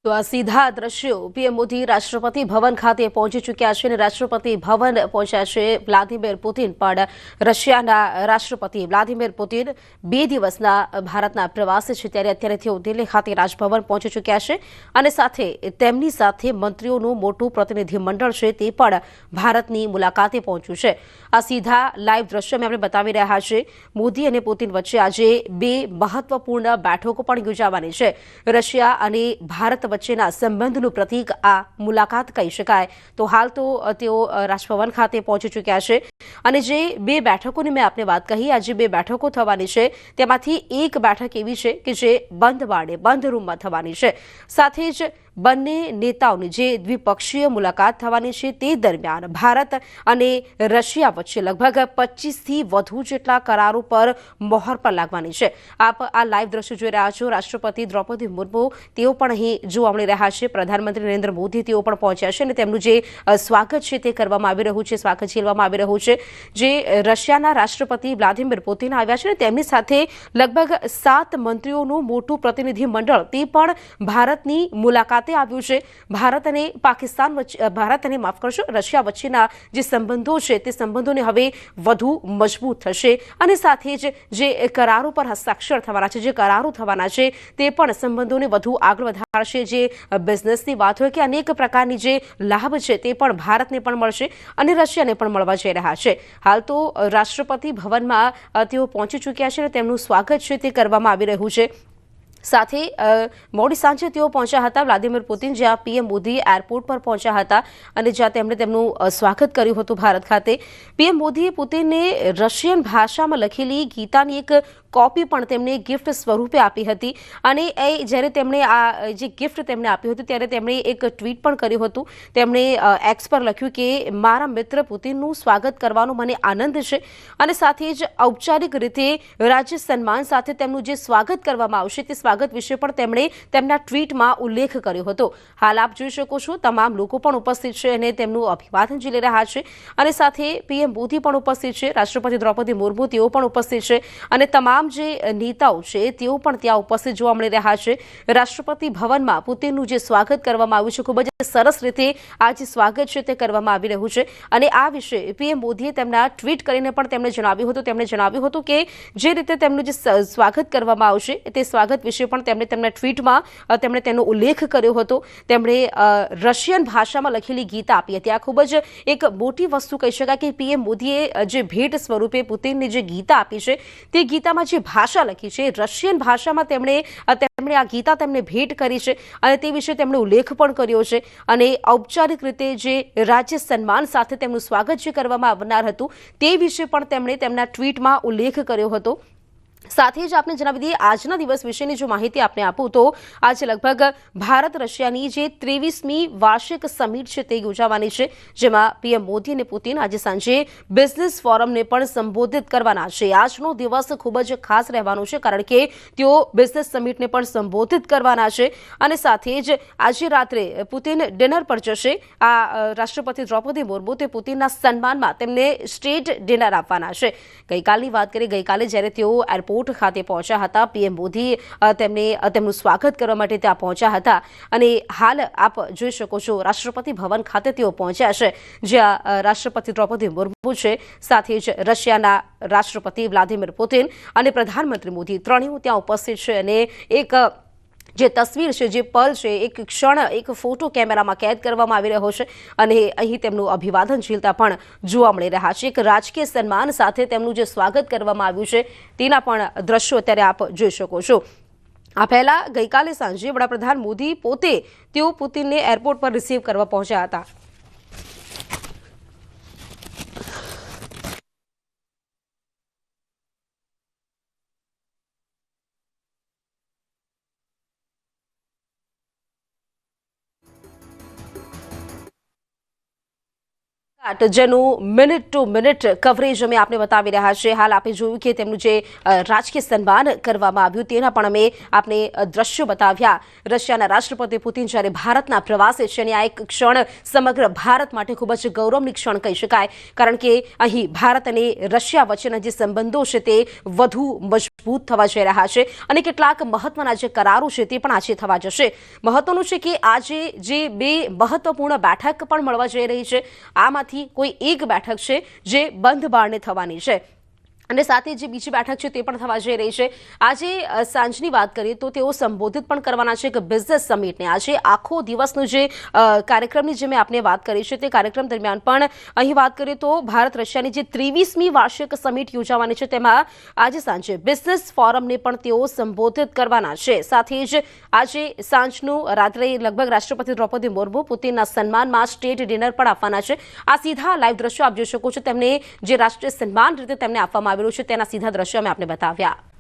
તો આ સીધા દ્રશ્યો પીએમ મોદી રાષ્ટ્રપતિ ભવન ખાતે પહોંચી ચૂક્યા છે અને રાષ્ટ્રપતિ ભવન પહોંચ્યા છે વ્લાદિમીર પુતિન પણ રશિયાના રાષ્ટ્રપતિ વ્લાદિમીર પુતિન 2 દિવસના ભારતના પ્રવાસે છે ત્યારે અત્યારે તેઓ દિલ્હી ખાતે રાજભવન પહોંચી ચૂક્યા છે અને સાથે તેમની સાથે મંત્રીઓનું મોટું પ્રતિનિધિમંડળ છે તે પણ ભારતની મુલાકાતે પહોંચ્યું છે। આ સીધા લાઈવ દ્રશ્યો અમે આપણે બતાવી રહ્યા છે। મોદી અને પુતિન વચ્ચે આજે 2 મહત્વપૂર્ણ બેઠકો પણ યોજાવાની છે। રશિયા અને ભારત વચ્ચેના સંબંધનું પ્રતીક આ મુલાકાત કહી શકાય। તો હાલ તો તેઓ રાજભવન ખાતે પહોંચી ચૂક્યા છે અને જે 2 બેઠકોની મેં આપને વાત કહી, આજે 2 બેઠકો થવાની છે તેમાંથી એક બેઠક એવી છે કે જે બંધ વાડે બંધ રૂમમાં થવાની છે। સાથે જ બંને નેતાઓની જે દ્વિપક્ષીય મુલાકાત થવાની છે તે દરમિયાન ભારત અને રશિયા વચ્ચે લગભગ 25થી વધુ જેટલા કરારો પર મહોર પણ લાગવાની છે। આપ આ લાઈવ દ્રશ્યો જોઈ રહ્યા છો। રાષ્ટ્રપતિ દ્રૌપદી મુર્મુ તેઓ પણ અહીં જોવા મળી રહ્યા છે। પ્રધાનમંત્રી નરેન્દ્ર મોદી તેઓ પણ પહોંચ્યા છે અને તેમનું જે સ્વાગત છે તે કરવામાં આવી રહ્યું છે, સ્વાગત ઝીલવામાં આવી રહ્યું છે। જે રશિયાના રાષ્ટ્રપતિ વ્લાદિમીર પુતિન આવ્યા છે અને તેમની સાથે લગભગ 7 મંત્રીઓનું મોટું પ્રતિનિધિમંડળ તે પણ ભારતની મુલાકાત આવ્યું છે। ભારત અને પાકિસ્તાન વચ્ચે ભારત અને માફ કરશો રશિયા વચ્ચેના જે સંબંધો છે તે સંબંધોને હવે વધુ મજબૂત થશે અને સાથે જ જે કરારો પર હસ્તાક્ષર થવાના છે, જે કરારો થવાના છે તે પણ સંબંધોને વધુ આગળ વધારશે। જે બિઝનેસની વાત હોય કે અનેક પ્રકારની જે લાભ છે તે પણ ભારતને પણ મળશે અને રશિયાને પણ મળવા જઈ રહ્યા છે। હાલ તો રાષ્ટ્રપતિ ભવનમાં તેઓ પહોંચી ચૂક્યા છે અને તેમનું સ્વાગત છે તે કરવામાં આવી રહ્યું છે। સાથે મોડી સાંજે તેઓ પહોંચ્યા હતા વ્લાદિમીર પુતિન, જ્યાં પીએમ મોદી એરપોર્ટ પર પહોંચ્યા હતા અને જ્યાં તેમણે તેમનું સ્વાગત કર્યું હતું ભારત ખાતે। પીએમ મોદીએ પુતિનને રશિયન ભાષામાં લખેલી ગીતાની એક કોપી પણ તેમને ગિફ્ટ સ્વરૂપે આપી હતી અને જ્યારે તેમણે આ જે ગિફ્ટ તેમને આપ્યું હતું ત્યારે તેમણે એક ટ્વીટ પણ કર્યું હતું। તેમણે એક્સ પર લખ્યું કે મારા મિત્ર પુતિનનું સ્વાગત કરવાનો મને આનંદ છે અને સાથે જ ઔપચારિક રીતે રાજ્ય સન્માન સાથે તેમનું જે સ્વાગત કરવામાં આવશે તે સ્વાગત વિશે પણ તેમણે તેમના ટ્વીટમાં ઉલ્લેખ કર્યો હતો। હાલ આપ જોઈ શકો છો તમામ લોકો પણ ઉપસ્થિત છે અને તેમનું અભિવાદન ઝીલી રહ્યા છે અને સાથે પીએમ મોદી પણ ઉપસ્થિત છે, રાષ્ટ્રપતિ દ્રૌપદી મુર્મુ તેઓ પણ ઉપસ્થિત છે અને તમામ જે નેતાઓ છે તેઓ પણ ત્યાં ઉપસ્થિત જોવા મળી રહ્યા છે। રાષ્ટ્રપતિ ભવનમાં પુતિનનું જે સ્વાગત કરવામાં આવ્યું છે, ખૂબ જ સરસ રીતે આ જે સ્વાગત છે તે કરવામાં આવી રહ્યું છે અને આ વિશે પીએમ મોદીએ તેમના ટ્વીટ કરીને પણ તેમણે જણાવ્યું હતું। તેમણે જણાવ્યું હતું કે જે રીતે તેમનું જે સ્વાગત કરવામાં આવશે તે સ્વાગત વિશે પણ તેમણે તેમના ટ્વીટમાં તેમણે તેનો ઉલ્લેખ કર્યો હતો। તેમણે રશિયન ભાષામાં લખેલી ગીતા આપી હતી। આ ખૂબ જ એક મોટી વસ્તુ કહી શકાય કે પીએમ મોદીએ જે ભેટ સ્વરૂપે પુતિનને જે ગીતા આપી છે તે ગીતામાં જે ભાષા લખી છે રશિયન ભાષામાં તેમણે આ ગીતા તેમને ભેટ કરી છે અને તે વિશે તેમણે ઉલ્લેખ પણ કર્યો છે અને ઔપચારિક રીતે જે રાજ્ય સન્માન સાથે તેમનું સ્વાગત જે કરવામાં આવનાર હતું તે વિશે પણ તેમણે તેમના ટ્વીટમાં ઉલ્લેખ કર્યો હતો। સાથે જ આપને જણાવી દઈએ આજના દિવસ વિશેની જો માહિતી આપને આપું તો આજે લગભગ ભારત રશિયાની જે 23મી વાર્ષિક સમિટ છે તે યોજાવાની છે, જેમાં પીએમ મોદી અને પુતિન આજે સાંજે બિઝનેસ ફોરમને પણ સંબોધિત કરવાના છે। આજનો દિવસ ખૂબ જ ખાસ રહેવાનો છે કારણ કે તેઓ બિઝનેસ સમિટને પણ સંબોધિત કરવાના છે અને સાથે જ આજે રાત્રે પુતિન ડિનર પર જશે। આ રાષ્ટ્રપતિ દ્રૌપદી મુર્મુ તે પુતિનના સન્માનમાં તેમને સ્ટેટ ડિનર આપવાના છે। ગઈકાલની વાત કરીએ, ગઈકાલે જ્યારે તેઓ એરપોર્ટ ખાતે પહોંચ્યા હતા, પીએમ મોદી તેમનું સ્વાગત કરવા માટે ત્યાં પહોંચ્યા હતા અને હાલ આપ જોઈ શકો છો રાષ્ટ્રપતિ ભવન ખાતે તેઓ પહોંચ્યા છે, જ્યાં રાષ્ટ્રપતિ દ્રૌપદી મુર્મુ છે, સાથે જ રશિયાના રાષ્ટ્રપતિ વ્લાદિમીર પુતિન અને પ્રધાનમંત્રી મોદી ત્રણેય ત્યાં ઉપસ્થિત છે અને એક જે તસવીર છે, જે પલ છે, એક ક્ષણ એક ફોટો કેમેરામાં કેદ કરવામાં આવી રહ્યો છે અને અહીં તેમનું અભિવાદન ઝીલતા પણ જોવા મળી રહ્યા છે। એક રાજકીય સન્માન સાથે તેમનું જે સ્વાગત કરવામાં આવ્યું છે તેના પણ દ્રશ્યો અત્યારે આપ જોઈ શકો છો। આ પહેલા ગઈકાલે સાંજે વડાપ્રધાન મોદી પોતે તેઓ પુતિનને એરપોર્ટ પર રિસીવ કરવા પહોંચ્યા હતા। જેનું મિનિટ ટુ મિનિટ કવરેજ અમે આપને બતાવી રહ્યા છે. હાલ આપણે જોયું કે તેમનું જે રાજકીય સન્માન કરવામાં આવ્યું તેના પણ અમે આપને દ્રશ્યો બતાવ્યા. રશિયાના રાષ્ટ્રપતિ પુતિન જ્યારે ભારતના પ્રવાસે છે અને આ એક ક્ષણ સમગ્ર ભારત માટે ખૂબ જ ગૌરવની ક્ષણ કહી શકાય, કારણ કે અહીં ભારત અને રશિયા વચ્ચેના જે સંબંધો છે તે વધુ મજબૂત થવા જઈ રહ્યા છે અને કેટલાક મહત્વના જે કરારો છે તે પણ આજે થવા જશે. મહત્વનું છે કે આજે જે બે મહત્વપૂર્ણ બેઠક પણ મળવા જઈ રહી છે, આમાંથી કોઈ એક બેઠક છે જે બંધ બારણે થવાની છે અને સાથે જે બીજી બેઠક છે તે પણ થવા જઈ રહી છે. આજે સાંજની વાત કરીએ તો તેઓ સંબોધિત પણ કરવાના છે કે બિઝનેસ સમિટને. આજે આખો દિવસનો જે કાર્યક્રમની જે મેં આપને વાત કરી છે તે કાર્યક્રમ દરમિયાન પણ અહીં વાત કરીએ તો ભારત રશિયાની જે 23મી વાર્ષિક સમિટ યોજાવાની છે તેમાં આજે સાંજે બિઝનેસ ફોરમને પણ તેઓ સંબોધિત કરવાના છે. સાથે જ આજે સાંજનું રાત્રે લગભગ રાષ્ટ્રપતિ દ્રૌપદી મુર્મુ પુતિનના સન્માનમાં સ્ટેટ ડિનર પણ આપવાના છે. આ સીધા લાઈવ દ્રશ્યો આપ જોઈ શકો છો. તેમને જે રાષ્ટ્રીય સન્માન રીતે તેમને આપવામાં આવેલું છે તેના સીધા દ્રશ્યો અમે આપને બતાવ્યા.